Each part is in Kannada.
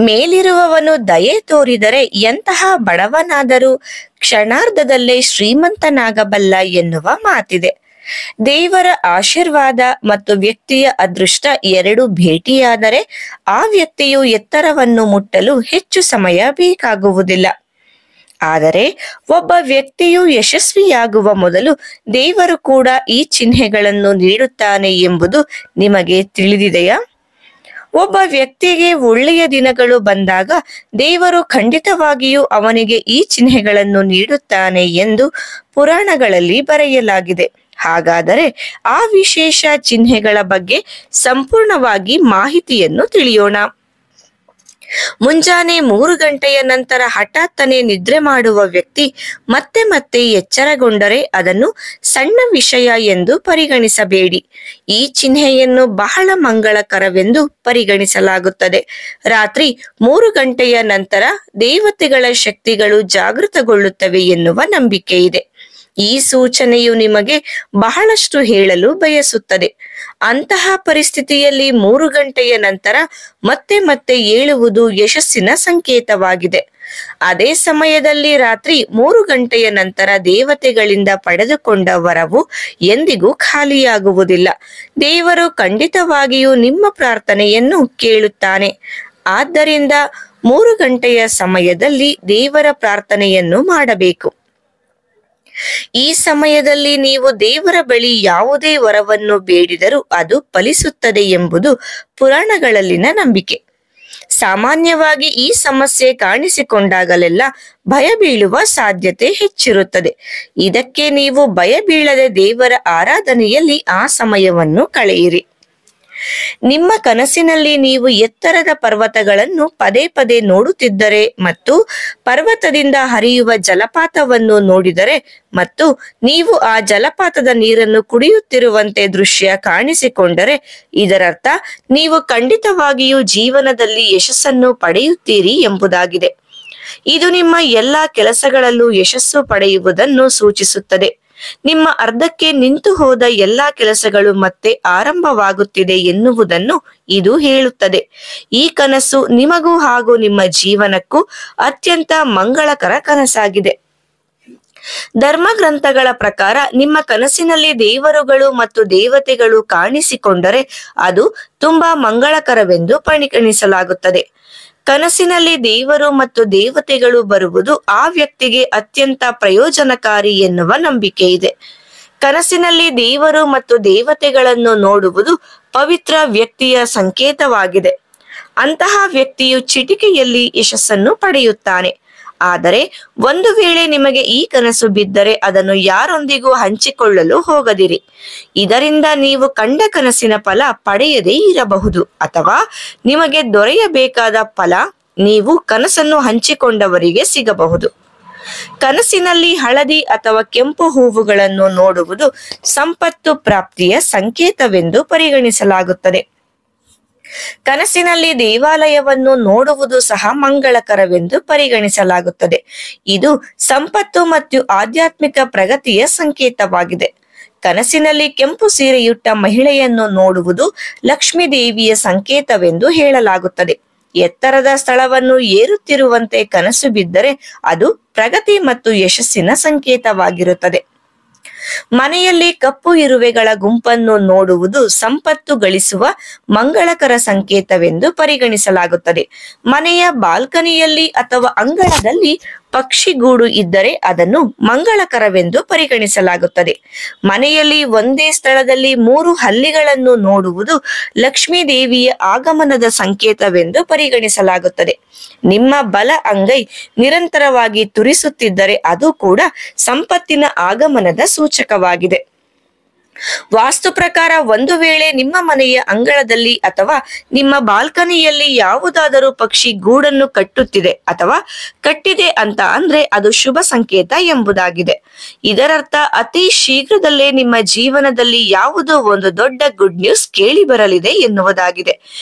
ಮೇಲಿರುವವನು ದಯೆ ತೋರಿದರೆ ಎಂತಹ ಬಡವನಾದರೂ ಕ್ಷಣಾರ್ಧದಲ್ಲೇ ಶ್ರೀಮಂತನಾಗಬಲ್ಲ ಎನ್ನುವ ಮಾತಿದೆ. ದೇವರ ಆಶೀರ್ವಾದ ಮತ್ತು ವ್ಯಕ್ತಿಯ ಅದೃಷ್ಟ ಎರಡು ಭೇಟಿಯಾದರೆ ಆ ವ್ಯಕ್ತಿಯು ಎತ್ತರವನ್ನು ಮುಟ್ಟಲು ಹೆಚ್ಚು ಸಮಯ ಬೇಕಾಗುವುದಿಲ್ಲ. ಆದರೆ ಒಬ್ಬ ವ್ಯಕ್ತಿಯು ಯಶಸ್ವಿಯಾಗುವ ಮೊದಲು ದೇವರು ಕೂಡ ಈ ಚಿಹ್ನೆಗಳನ್ನು ನೀಡುತ್ತಾನೆ ಎಂಬುದು ನಿಮಗೆ ತಿಳಿದಿದೆಯಾ? ಒಬ್ಬ ವ್ಯಕ್ತಿಗೆ ಒಳ್ಳೆಯ ದಿನಗಳು ಬಂದಾಗ ದೇವರು ಖಂಡಿತವಾಗಿಯೂ ಅವನಿಗೆ ಈ ಚಿಹ್ನೆಗಳನ್ನು ನೀಡುತ್ತಾನೆ ಎಂದು ಪುರಾಣಗಳಲ್ಲಿ ಬರೆಯಲಾಗಿದೆ. ಹಾಗಾದರೆ ಆ ವಿಶೇಷ ಚಿಹ್ನೆಗಳ ಬಗ್ಗೆ ಸಂಪೂರ್ಣವಾಗಿ ಮಾಹಿತಿಯನ್ನು ತಿಳಿಯೋಣ. ಮುಂಜಾನೆ 3 ಗಂಟೆಯ ನಂತರ ಹಠಾತ್ತನೆ ನಿದ್ರೆ ಮಾಡುವ ವ್ಯಕ್ತಿ ಮತ್ತೆ ಮತ್ತೆ ಎಚ್ಚರಗೊಂಡರೆ ಅದನ್ನು ಸಣ್ಣ ವಿಷಯ ಎಂದು ಪರಿಗಣಿಸಬೇಡಿ. ಈ ಚಿಹ್ನೆಯನ್ನು ಬಹಳ ಮಂಗಳಕರವೆಂದು ಪರಿಗಣಿಸಲಾಗುತ್ತದೆ. ರಾತ್ರಿ 3 ಗಂಟೆಯ ನಂತರ ದೇವತೆಗಳ ಶಕ್ತಿಗಳು ಜಾಗೃತಗೊಳ್ಳುತ್ತವೆ ಎನ್ನುವ ನಂಬಿಕೆ ಇದೆ. ಈ ಸೂಚನೆಯು ನಿಮಗೆ ಬಹಳಷ್ಟು ಹೇಳಲು ಬಯಸುತ್ತದೆ. ಅಂತಹ ಪರಿಸ್ಥಿತಿಯಲ್ಲಿ 3 ಗಂಟೆಯ ನಂತರ ಮತ್ತೆ ಮತ್ತೆ ಏಳುವುದು ಯಶಸ್ಸಿನ ಸಂಕೇತವಾಗಿದೆ. ಅದೇ ಸಮಯದಲ್ಲಿ ರಾತ್ರಿ 3 ಗಂಟೆಯ ನಂತರ ದೇವತೆಗಳಿಂದ ಪಡೆದುಕೊಂಡ ವರವು ಎಂದಿಗೂ ಖಾಲಿಯಾಗುವುದಿಲ್ಲ. ದೇವರು ಖಂಡಿತವಾಗಿಯೂ ನಿಮ್ಮ ಪ್ರಾರ್ಥನೆಯನ್ನು ಕೇಳುತ್ತಾನೆ. ಆದ್ದರಿಂದ 3 ಗಂಟೆಯ ಸಮಯದಲ್ಲಿ ದೇವರ ಪ್ರಾರ್ಥನೆಯನ್ನು ಮಾಡಬೇಕು. ಈ ಸಮಯದಲ್ಲಿ ನೀವು ದೇವರ ಬಳಿ ಯಾವುದೇ ವರವನ್ನು ಬೇಡಿದರೂ ಅದು ಫಲಿಸುತ್ತದೆ ಎಂಬುದು ಪುರಾಣಗಳಲ್ಲಿನ ನಂಬಿಕೆ. ಸಾಮಾನ್ಯವಾಗಿ ಈ ಸಮಸ್ಯೆ ಕಾಣಿಸಿಕೊಂಡಾಗಲೆಲ್ಲ ಭಯ ಬೀಳುವ ಸಾಧ್ಯತೆ ಹೆಚ್ಚಿರುತ್ತದೆ. ಇದಕ್ಕೆ ನೀವು ಭಯ ಬೀಳದೆ ದೇವರ ಆರಾಧನೆಯಲ್ಲಿ ಆ ಸಮಯವನ್ನು ಕಳೆಯಿರಿ. ನಿಮ್ಮ ಕನಸಿನಲ್ಲಿ ನೀವು ಎತ್ತರದ ಪರ್ವತಗಳನ್ನು ಪದೇ ಪದೇ ನೋಡುತ್ತಿದ್ದರೆ ಮತ್ತು ಪರ್ವತದಿಂದ ಹರಿಯುವ ಜಲಪಾತವನ್ನು ನೋಡಿದರೆ ಮತ್ತು ನೀವು ಆ ಜಲಪಾತದ ನೀರನ್ನು ಕುಡಿಯುತ್ತಿರುವಂತೆ ದೃಶ್ಯ ಕಾಣಿಸಿಕೊಂಡರೆ ಇದರರ್ಥ ನೀವು ಖಂಡಿತವಾಗಿಯೂ ಜೀವನದಲ್ಲಿ ಯಶಸ್ಸನ್ನು ಪಡೆಯುತ್ತೀರಿ ಎಂಬುದಾಗಿದೆ. ಇದು ನಿಮ್ಮ ಎಲ್ಲಾ ಕೆಲಸಗಳಲ್ಲೂ ಯಶಸ್ಸು ಪಡೆಯುವುದನ್ನು ಸೂಚಿಸುತ್ತದೆ. ನಿಮ್ಮ ಅರ್ಧಕ್ಕೆ ನಿಂತು ಹೋದ ಎಲ್ಲಾ ಕೆಲಸಗಳು ಮತ್ತೆ ಆರಂಭವಾಗುತ್ತಿದೆ ಎನ್ನುವುದನ್ನು ಇದು ಹೇಳುತ್ತದೆ. ಈ ಕನಸು ನಿಮಗೂ ಹಾಗೂ ನಿಮ್ಮ ಜೀವನಕ್ಕೂ ಅತ್ಯಂತ ಮಂಗಳಕರ ಕನಸಾಗಿದೆ. ಧರ್ಮಗ್ರಂಥಗಳ ಪ್ರಕಾರ ನಿಮ್ಮ ಕನಸಿನಲ್ಲಿ ದೇವರುಗಳು ಮತ್ತು ದೇವತೆಗಳು ಕಾಣಿಸಿಕೊಂಡರೆ ಅದು ತುಂಬಾ ಮಂಗಳಕರವೆಂದು ಪರಿಗಣಿಸಲಾಗುತ್ತದೆ. ಕನಸಿನಲ್ಲಿ ದೇವರು ಮತ್ತು ದೇವತೆಗಳು ಬರುವುದು ಆ ವ್ಯಕ್ತಿಗೆ ಅತ್ಯಂತ ಪ್ರಯೋಜನಕಾರಿ ಎನ್ನುವ ನಂಬಿಕೆ ಇದೆ. ಕನಸಿನಲ್ಲಿ ದೇವರು ಮತ್ತು ದೇವತೆಗಳನ್ನು ನೋಡುವುದು ಪವಿತ್ರ ವ್ಯಕ್ತಿಯ ಸಂಕೇತವಾಗಿದೆ. ಅಂತಹ ವ್ಯಕ್ತಿಯು ಚಿಟಿಕೆಯಲ್ಲಿ ಯಶಸ್ಸನ್ನು ಪಡೆಯುತ್ತಾನೆ. ಆದರೆ ಒಂದು ವೇಳೆ ನಿಮಗೆ ಈ ಕನಸು ಬಿದ್ದರೆ ಅದನ್ನು ಯಾರೊಂದಿಗೂ ಹಂಚಿಕೊಳ್ಳಲು ಹೋಗದಿರಿ. ಇದರಿಂದ ನೀವು ಕಂಡ ಕನಸಿನ ಫಲ ಪಡೆಯದೇ ಇರಬಹುದು ಅಥವಾ ನಿಮಗೆ ದೊರೆಯಬೇಕಾದ ಫಲ ನೀವು ಕನಸನ್ನು ಹಂಚಿಕೊಂಡವರಿಗೆ ಸಿಗಬಹುದು. ಕನಸಿನಲ್ಲಿ ಹಳದಿ ಅಥವಾ ಕೆಂಪು ಹೂವುಗಳನ್ನು ನೋಡುವುದು ಸಂಪತ್ತು ಪ್ರಾಪ್ತಿಯ ಸಂಕೇತವೆಂದು ಪರಿಗಣಿಸಲಾಗುತ್ತದೆ. ಕನಸಿನಲ್ಲಿ ದೇವಾಲಯವನ್ನು ನೋಡುವುದು ಸಹ ಮಂಗಳಕರವೆಂದು ಪರಿಗಣಿಸಲಾಗುತ್ತದೆ. ಇದು ಸಂಪತ್ತು ಮತ್ತು ಆಧ್ಯಾತ್ಮಿಕ ಪ್ರಗತಿಯ ಸಂಕೇತವಾಗಿದೆ. ಕನಸಿನಲ್ಲಿ ಕೆಂಪು ಸೀರೆಯುಟ್ಟ ಮಹಿಳೆಯನ್ನು ನೋಡುವುದು ಲಕ್ಷ್ಮೀ ದೇವಿಯ ಸಂಕೇತವೆಂದು ಹೇಳಲಾಗುತ್ತದೆ. ಎತ್ತರದ ಸ್ಥಳವನ್ನು ಏರುತ್ತಿರುವಂತೆ ಕನಸು ಬಿದ್ದರೆ ಅದು ಪ್ರಗತಿ ಮತ್ತು ಯಶಸ್ಸಿನ ಸಂಕೇತವಾಗಿರುತ್ತದೆ. ಮನೆಯಲ್ಲಿ ಕಪ್ಪು ಇರುವೆಗಳ ಗುಂಪನ್ನು ನೋಡುವುದು ಸಂಪತ್ತು ಗಳಿಸುವ ಮಂಗಳಕರ ಸಂಕೇತವೆಂದು ಪರಿಗಣಿಸಲಾಗುತ್ತದೆ. ಮನೆಯ ಬಾಲ್ಕನಿಯಲ್ಲಿ ಅಥವಾ ಅಂಗಳದಲ್ಲಿ ಪಕ್ಷಿಗೂಡು ಇದ್ದರೆ ಅದನ್ನು ಮಂಗಳಕರವೆಂದು ಪರಿಗಣಿಸಲಾಗುತ್ತದೆ. ಮನೆಯಲ್ಲಿ ಒಂದೇ ಸ್ಥಳದಲ್ಲಿ 3 ಹಲ್ಲಿಗಳನ್ನು ನೋಡುವುದು ಲಕ್ಷ್ಮೀ ದೇವಿಯ ಆಗಮನದ ಸಂಕೇತವೆಂದು ಪರಿಗಣಿಸಲಾಗುತ್ತದೆ. ನಿಮ್ಮ ಬಲ ಅಂಗೈ ನಿರಂತರವಾಗಿ ತುರಿಸುತ್ತಿದ್ದರೆ ಅದು ಕೂಡ ಸಂಪತ್ತಿನ ಆಗಮನದ ಸೂಚಕವಾಗಿದೆ. ವಾಸ್ತು ಪ್ರಕಾರ ಒಂದು ವೇಳೆ ನಿಮ್ಮ ಮನೆಯ ಅಂಗಳದಲ್ಲಿ ಅಥವಾ ನಿಮ್ಮ ಬಾಲ್ಕನಿಯಲ್ಲಿ ಯಾವುದಾದರೂ ಪಕ್ಷಿ ಗೂಡನ್ನು ಕಟ್ಟುತ್ತಿದೆ ಅಥವಾ ಕಟ್ಟಿದೆ ಅಂತ ಅಂದ್ರೆ ಅದು ಶುಭ ಸಂಕೇತ ಎಂಬುದಾಗಿದೆ. ಇದರರ್ಥ ಅತಿ ಶೀಘ್ರದಲ್ಲೇ ನಿಮ್ಮ ಜೀವನದಲ್ಲಿ ಯಾವುದೋ ಒಂದು ದೊಡ್ಡ ಗುಡ್ ನ್ಯೂಸ್ ಕೇಳಿ ಬರಲಿದೆ ಎನ್ನುವುದಾಗಿದೆ.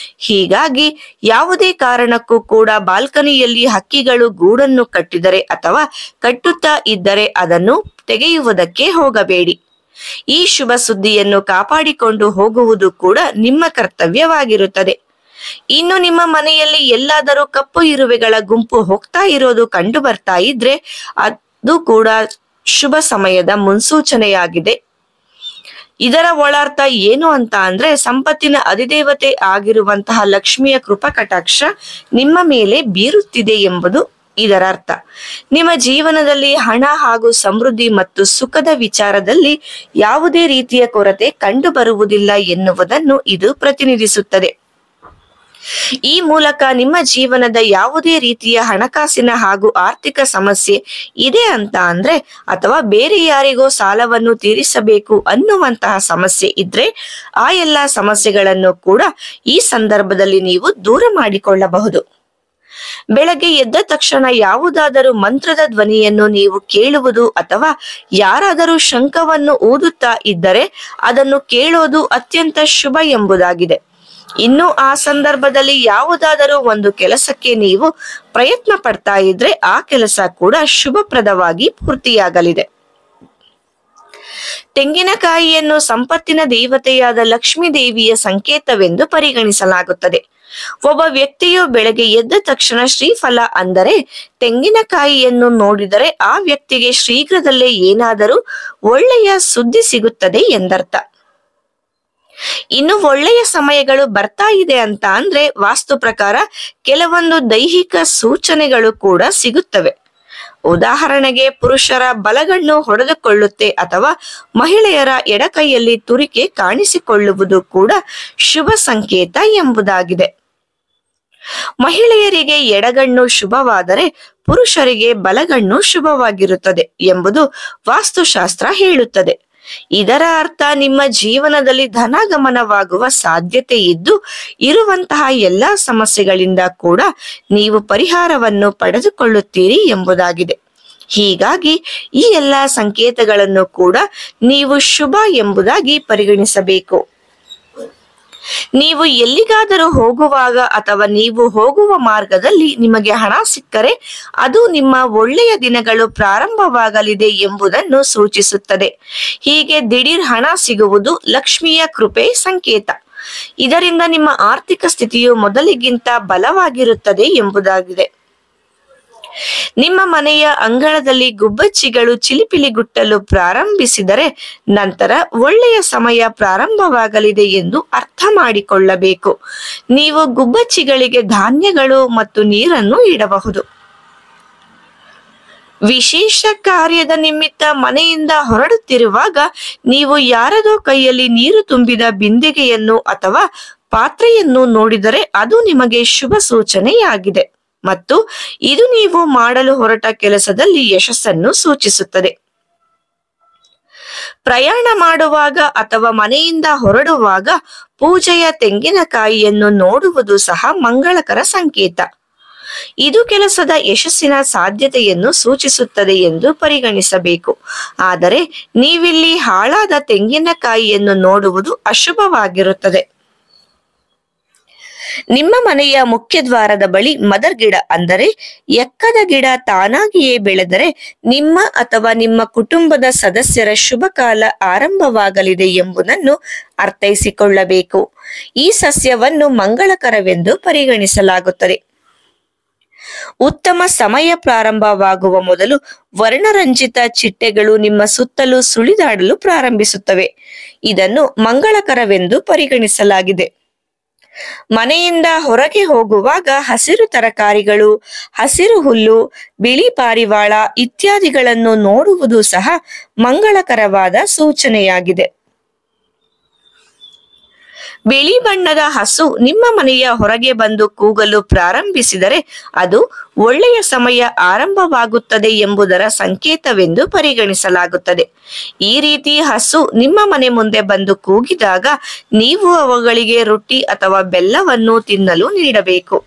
ಹೀಗಾಗಿ ಯಾವುದೇ ಕಾರಣಕ್ಕೂ ಕೂಡ ಬಾಲ್ಕನಿಯಲ್ಲಿ ಹಕ್ಕಿಗಳು ಗೂಡನ್ನು ಕಟ್ಟಿದರೆ ಅಥವಾ ಕಟ್ಟುತ್ತಾ ಇದ್ದರೆ ಅದನ್ನು ತೆಗೆಯುವುದಕ್ಕೆ ಹೋಗಬೇಡಿ. ಈ ಶುಭ ಸುದ್ದಿಯನ್ನು ಕಾಪಾಡಿಕೊಂಡು ಹೋಗುವುದು ಕೂಡ ನಿಮ್ಮ ಕರ್ತವ್ಯವಾಗಿರುತ್ತದೆ. ಇನ್ನು ನಿಮ್ಮ ಮನೆಯಲ್ಲಿ ಎಲ್ಲಾದರೂ ಕಪ್ಪು ಇರುವೆಗಳ ಗುಂಪು ಹೋಗ್ತಾ ಇರೋದು ಕಂಡು ಬರ್ತಾ ಇದ್ರೆ ಅದು ಕೂಡ ಶುಭ ಸಮಯದ ಮುನ್ಸೂಚನೆಯಾಗಿದೆ. ಇದರ ಒಳಾರ್ಥ ಏನು ಅಂತ ಅಂದ್ರೆ ಸಂಪತ್ತಿನ ಅಧಿದೇವತೆ ಆಗಿರುವಂತಹ ಲಕ್ಷ್ಮಿಯ ಕೃಪಾ ಕಟಾಕ್ಷ ನಿಮ್ಮ ಮೇಲೆ ಬೀರುತ್ತಿದೆ ಎಂಬುದು ಇದರ ಅರ್ಥ. ನಿಮ್ಮ ಜೀವನದಲ್ಲಿ ಹಣ ಹಾಗೂ ಸಮೃದ್ಧಿ ಮತ್ತು ಸುಖದ ವಿಚಾರದಲ್ಲಿ ಯಾವುದೇ ರೀತಿಯ ಕೊರತೆ ಕಂಡು ಬರುವುದಿಲ್ಲ ಎನ್ನುವುದನ್ನು ಇದು ಪ್ರತಿನಿಧಿಸುತ್ತದೆ. ಈ ಮೂಲಕ ನಿಮ್ಮ ಜೀವನದ ಯಾವುದೇ ರೀತಿಯ ಹಣಕಾಸಿನ ಹಾಗೂ ಆರ್ಥಿಕ ಸಮಸ್ಯೆ ಇದೆ ಅಂತ ಅಂದ್ರೆ ಅಥವಾ ಬೇರೆ ಯಾರಿಗೋ ಸಾಲವನ್ನು ತೀರಿಸಬೇಕು ಅನ್ನುವಂತಹ ಸಮಸ್ಯೆ ಇದ್ರೆ ಆ ಎಲ್ಲಾ ಸಮಸ್ಯೆಗಳನ್ನು ಕೂಡ ಈ ಸಂದರ್ಭದಲ್ಲಿ ನೀವು ದೂರ ಮಾಡಿಕೊಳ್ಳಬಹುದು. ಬೆಳಗ್ಗೆ ಎದ್ದ ತಕ್ಷಣ ಯಾವುದಾದರೂ ಮಂತ್ರದ ಧ್ವನಿಯನ್ನು ನೀವು ಕೇಳುವುದು ಅಥವಾ ಯಾರಾದರೂ ಶಂಖವನ್ನು ಊದುತ್ತಾ ಇದ್ದರೆ ಅದನ್ನು ಕೇಳೋದು ಅತ್ಯಂತ ಶುಭ ಎಂಬುದಾಗಿದೆ. ಇನ್ನು ಆ ಸಂದರ್ಭದಲ್ಲಿ ಯಾವುದಾದರೂ ಒಂದು ಕೆಲಸಕ್ಕೆ ನೀವು ಪ್ರಯತ್ನ ಪಡ್ತಾ ಇದ್ರೆ ಆ ಕೆಲಸ ಕೂಡ ಶುಭಪ್ರದವಾಗಿ ಪೂರ್ತಿಯಾಗಲಿದೆ. ತೆಂಗಿನಕಾಯಿಯನ್ನು ಸಂಪತ್ತಿನ ದೇವತೆಯಾದ ಲಕ್ಷ್ಮೀ ದೇವಿಯ ಸಂಕೇತವೆಂದು ಪರಿಗಣಿಸಲಾಗುತ್ತದೆ. ಒಬ್ಬ ವ್ಯಕ್ತಿಯು ಬೆಳಗ್ಗೆ ಎದ್ದ ತಕ್ಷಣ ಶ್ರೀಫಲ ಅಂದರೆ ತೆಂಗಿನಕಾಯಿಯನ್ನು ನೋಡಿದರೆ ಆ ವ್ಯಕ್ತಿಗೆ ಶೀಘ್ರದಲ್ಲೇ ಏನಾದರೂ ಒಳ್ಳೆಯ ಸುದ್ದಿ ಸಿಗುತ್ತದೆ ಎಂದರ್ಥ. ಇನ್ನು ಒಳ್ಳೆಯ ಸಮಯಗಳು ಬರ್ತಾ ಇದೆ ಅಂತ ಅಂದ್ರೆ ವಾಸ್ತು ಪ್ರಕಾರ ಕೆಲವೊಂದು ದೈಹಿಕ ಸೂಚನೆಗಳು ಕೂಡ ಸಿಗುತ್ತವೆ. ಉದಾಹರಣೆಗೆ ಪುರುಷರ ಬಲಗಣ್ಣು ಹೊಡೆದುಕೊಳ್ಳುತ್ತೆ ಅಥವಾ ಮಹಿಳೆಯರ ಎಡಕೈಯಲ್ಲಿ ತುರಿಕೆ ಕಾಣಿಸಿಕೊಳ್ಳುವುದು ಕೂಡ ಶುಭ ಸಂಕೇತ ಎಂಬುದಾಗಿದೆ. ಮಹಿಳೆಯರಿಗೆ ಎಡಗಣ್ಣು ಶುಭವಾದರೆ ಪುರುಷರಿಗೆ ಬಲಗಣ್ಣು ಶುಭವಾಗಿರುತ್ತದೆ ಎಂಬುದು ವಾಸ್ತುಶಾಸ್ತ್ರ ಹೇಳುತ್ತದೆ. ಇದರ ಅರ್ಥ ನಿಮ್ಮ ಜೀವನದಲ್ಲಿ ಧನಾಗಮನವಾಗುವ ಸಾಧ್ಯತೆ ಇದ್ದು ಇರುವಂತಹ ಎಲ್ಲಾ ಸಮಸ್ಯೆಗಳಿಂದ ಕೂಡ ನೀವು ಪರಿಹಾರವನ್ನು ಪಡೆದುಕೊಳ್ಳುತ್ತೀರಿ ಎಂಬುದಾಗಿದೆ. ಹೀಗಾಗಿ ಈ ಎಲ್ಲಾ ಸಂಕೇತಗಳನ್ನು ಕೂಡ ನೀವು ಶುಭ ಎಂಬುದಾಗಿ ಪರಿಗಣಿಸಬೇಕು. ನೀವು ಎಲ್ಲಿಗಾದರೂ ಹೋಗುವಾಗ ಅಥವಾ ನೀವು ಹೋಗುವ ಮಾರ್ಗದಲ್ಲಿ ನಿಮಗೆ ಹಣ ಸಿಕ್ಕರೆ ಅದು ನಿಮ್ಮ ಒಳ್ಳೆಯ ದಿನಗಳು ಪ್ರಾರಂಭವಾಗಲಿದೆ ಎಂಬುದನ್ನು ಸೂಚಿಸುತ್ತದೆ. ಹೀಗೆ ದಿಢೀರ್ ಹಣ ಸಿಗುವುದು ಲಕ್ಷ್ಮಿಯ ಕೃಪೆ ಸಂಕೇತ. ಇದರಿಂದ ನಿಮ್ಮ ಆರ್ಥಿಕ ಸ್ಥಿತಿಯು ಮೊದಲಿಗಿಂತ ಬಲವಾಗಿರುತ್ತದೆ ಎಂಬುದಾಗಿದೆ. ನಿಮ್ಮ ಮನೆಯ ಅಂಗಳದಲ್ಲಿ ಗುಬ್ಬಚ್ಚಿಗಳು ಚಿಲಿಪಿಲಿಗುಟ್ಟಲು ಪ್ರಾರಂಭಿಸಿದರೆ ನಂತರ ಒಳ್ಳೆಯ ಸಮಯ ಪ್ರಾರಂಭವಾಗಲಿದೆ ಎಂದು ಅರ್ಥ ಮಾಡಿಕೊಳ್ಳಬೇಕು. ನೀವು ಗುಬ್ಬಚ್ಚಿಗಳಿಗೆ ಧಾನ್ಯಗಳು ಮತ್ತು ನೀರನ್ನು ಇಡಬಹುದು. ವಿಶೇಷ ಕಾರ್ಯದ ನಿಮಿತ್ತ ಮನೆಯಿಂದ ಹೊರಡುತ್ತಿರುವಾಗ ನೀವು ಯಾರದೋ ಕೈಯಲ್ಲಿ ನೀರು ತುಂಬಿದ ಬಿಂದಿಗೆಯನ್ನು ಅಥವಾ ಪಾತ್ರೆಯನ್ನು ನೋಡಿದರೆ ಅದು ನಿಮಗೆ ಶುಭ ಸೂಚನೆಯಾಗಿದೆ ಮತ್ತು ಇದು ನೀವು ಮಾಡಲು ಹೊರಟ ಕೆಲಸದಲ್ಲಿ ಯಶಸ್ಸನ್ನು ಸೂಚಿಸುತ್ತದೆ. ಪ್ರಯಾಣ ಮಾಡುವಾಗ ಅಥವಾ ಮನೆಯಿಂದ ಹೊರಡುವಾಗ ಪೂಜೆಯ ತೆಂಗಿನಕಾಯಿಯನ್ನು ನೋಡುವುದು ಸಹ ಮಂಗಳಕರ ಸಂಕೇತ. ಇದು ಕೆಲಸದ ಯಶಸ್ಸಿನ ಸಾಧ್ಯತೆಯನ್ನು ಸೂಚಿಸುತ್ತದೆ ಎಂದು ಪರಿಗಣಿಸಬೇಕು. ಆದರೆ ನೀವಿಲ್ಲಿ ಹಾಳಾದ ತೆಂಗಿನಕಾಯಿಯನ್ನು ನೋಡುವುದು ಅಶುಭವಾಗಿರುತ್ತದೆ. ನಿಮ್ಮ ಮನೆಯ ಮುಖ್ಯ ದ್ವಾರದ ಬಳಿ ಮದರ್ ಗಿಡ ಅಂದರೆ ಎಕ್ಕದ ಗಿಡ ತಾನಾಗಿಯೇ ಬೆಳೆದರೆ ನಿಮ್ಮ ಅಥವಾ ನಿಮ್ಮ ಕುಟುಂಬದ ಸದಸ್ಯರ ಶುಭ ಕಾಲ ಆರಂಭವಾಗಲಿದೆ ಎಂಬುದನ್ನು ಅರ್ಥೈಸಿಕೊಳ್ಳಬೇಕು. ಈ ಸಸ್ಯವನ್ನು ಮಂಗಳಕರವೆಂದು ಪರಿಗಣಿಸಲಾಗುತ್ತದೆ. ಉತ್ತಮ ಸಮಯ ಪ್ರಾರಂಭವಾಗುವ ಮೊದಲು ವರ್ಣರಂಜಿತ ಚಿಟ್ಟೆಗಳು ನಿಮ್ಮ ಸುತ್ತಲೂ ಸುಳಿದಾಡಲು ಪ್ರಾರಂಭಿಸುತ್ತವೆ. ಇದನ್ನು ಮಂಗಳಕರವೆಂದು ಪರಿಗಣಿಸಲಾಗಿದೆ. ಮನೆಯಿಂದ ಹೊರಗೆ ಹೋಗುವಾಗ ಹಸಿರು ತರಕಾರಿಗಳು, ಹಸಿರು ಹುಲ್ಲು, ಬಿಳಿ ಪಾರಿವಾಳ ಇತ್ಯಾದಿಗಳನ್ನು ನೋಡುವುದು ಸಹ ಮಂಗಳಕರವಾದ ಸೂಚನೆಯಾಗಿದೆ. ಬಿಳಿ ಬಣ್ಣದ ಹಸು ನಿಮ್ಮ ಮನೆಯ ಹೊರಗೆ ಬಂದು ಕೂಗಲು ಪ್ರಾರಂಭಿಸಿದರೆ ಅದು ಒಳ್ಳೆಯ ಸಮಯ ಆರಂಭವಾಗುತ್ತದೆ ಎಂಬುದರ ಸಂಕೇತವೆಂದು ಪರಿಗಣಿಸಲಾಗುತ್ತದೆ. ಈ ರೀತಿ ಹಸು ನಿಮ್ಮ ಮನೆ ಮುಂದೆ ಬಂದು ಕೂಗಿದಾಗ ನೀವು ಅವುಗಳಿಗೆ ರೊಟ್ಟಿ ಅಥವಾ ಬೆಲ್ಲವನ್ನು ತಿನ್ನಲು ನೀಡಬೇಕು.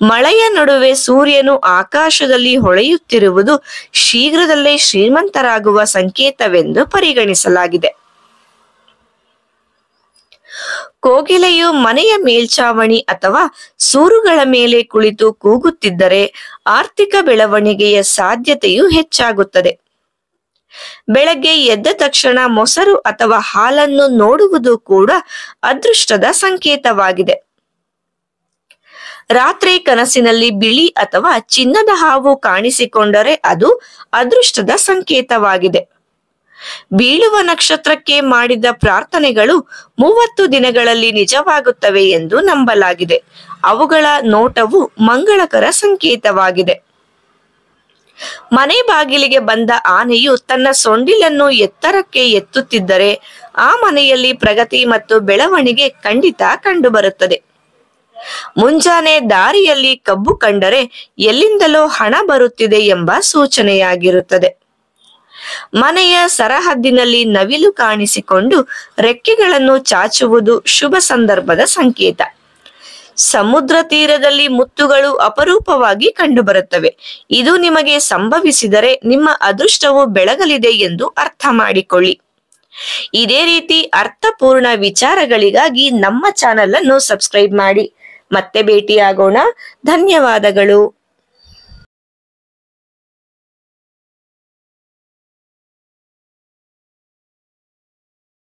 ಮಳೆಯ ನಡುವೆ ಸೂರ್ಯನು ಆಕಾಶದಲ್ಲಿ ಹೊಳೆಯುತ್ತಿರುವುದು ಶೀಘ್ರದಲ್ಲೇ ಶ್ರೀಮಂತರಾಗುವ ಸಂಕೇತವೆಂದು ಪರಿಗಣಿಸಲಾಗಿದೆ. ಕೋಗಿಲೆಯು ಮನೆಯ ಮೇಲ್ಛಾವಣಿ ಅಥವಾ ಸೂರುಗಳ ಮೇಲೆ ಕುಳಿತು ಕೂಗುತ್ತಿದ್ದರೆ ಆರ್ಥಿಕ ಬೆಳವಣಿಗೆಯ ಸಾಧ್ಯತೆಯು ಹೆಚ್ಚಾಗುತ್ತದೆ. ಬೆಳಗ್ಗೆ ಎದ್ದ ತಕ್ಷಣ ಮೊಸರು ಅಥವಾ ಹಾಲನ್ನು ನೋಡುವುದು ಕೂಡ ಅದೃಷ್ಟದ ಸಂಕೇತವಾಗಿದೆ. ರಾತ್ರಿ ಕನಸಿನಲ್ಲಿ ಬಿಳಿ ಅಥವಾ ಚಿನ್ನದ ಹಾವು ಕಾಣಿಸಿಕೊಂಡರೆ ಅದು ಅದೃಷ್ಟದ ಸಂಕೇತವಾಗಿದೆ. ಬೀಳುವ ನಕ್ಷತ್ರಕ್ಕೆ ಮಾಡಿದ ಪ್ರಾರ್ಥನೆಗಳು 30 ದಿನಗಳಲ್ಲಿ ನಿಜವಾಗುತ್ತವೆ ಎಂದು ನಂಬಲಾಗಿದೆ. ಅವುಗಳ ನೋಟವು ಮಂಗಳಕರ ಸಂಕೇತವಾಗಿದೆ. ಮನೆ ಬಾಗಿಲಿಗೆ ಬಂದ ಆನೆಯು ತನ್ನ ಸೊಂಡಿಲನ್ನು ಎತ್ತರಕ್ಕೆ ಎತ್ತುತ್ತಿದ್ದರೆ ಆ ಮನೆಯಲ್ಲಿ ಪ್ರಗತಿ ಮತ್ತು ಬೆಳವಣಿಗೆ ಖಂಡಿತ ಕಂಡುಬರುತ್ತದೆ. ಮುಂಜಾನೆ ದಾರಿಯಲ್ಲಿ ಕಬ್ಬು ಕಂಡರೆ ಎಲ್ಲಿಂದಲೋ ಹಣ ಬರುತ್ತಿದೆ ಎಂಬ ಸೂಚನೆಯಾಗಿರುತ್ತದೆ. ಮನೆಯ ಸರಹದ್ದಿನಲ್ಲಿ ನವಿಲು ಕಾಣಿಸಿಕೊಂಡು ರೆಕ್ಕೆಗಳನ್ನು ಚಾಚುವುದು ಶುಭ ಸಂದರ್ಭದ ಸಂಕೇತ. ಸಮುದ್ರ ತೀರದಲ್ಲಿ ಮುತ್ತುಗಳು ಅಪರೂಪವಾಗಿ ಕಂಡುಬರುತ್ತವೆ. ಇದು ನಿಮಗೆ ಸಂಭವಿಸಿದರೆ ನಿಮ್ಮ ಅದೃಷ್ಟವು ಬೆಳಗಲಿದೆ ಎಂದು ಅರ್ಥ ಮಾಡಿಕೊಳ್ಳಿ. ಇದೇ ರೀತಿ ಅರ್ಥಪೂರ್ಣ ವಿಚಾರಗಳಿಗಾಗಿ ನಮ್ಮ ಚಾನೆಲ್ ಅನ್ನು ಸಬ್ಸ್ಕ್ರೈಬ್ ಮಾಡಿ. ಮತ್ತೆ ಭೇಟಿಯಾಗೋಣ. ಧನ್ಯವಾದಗಳು.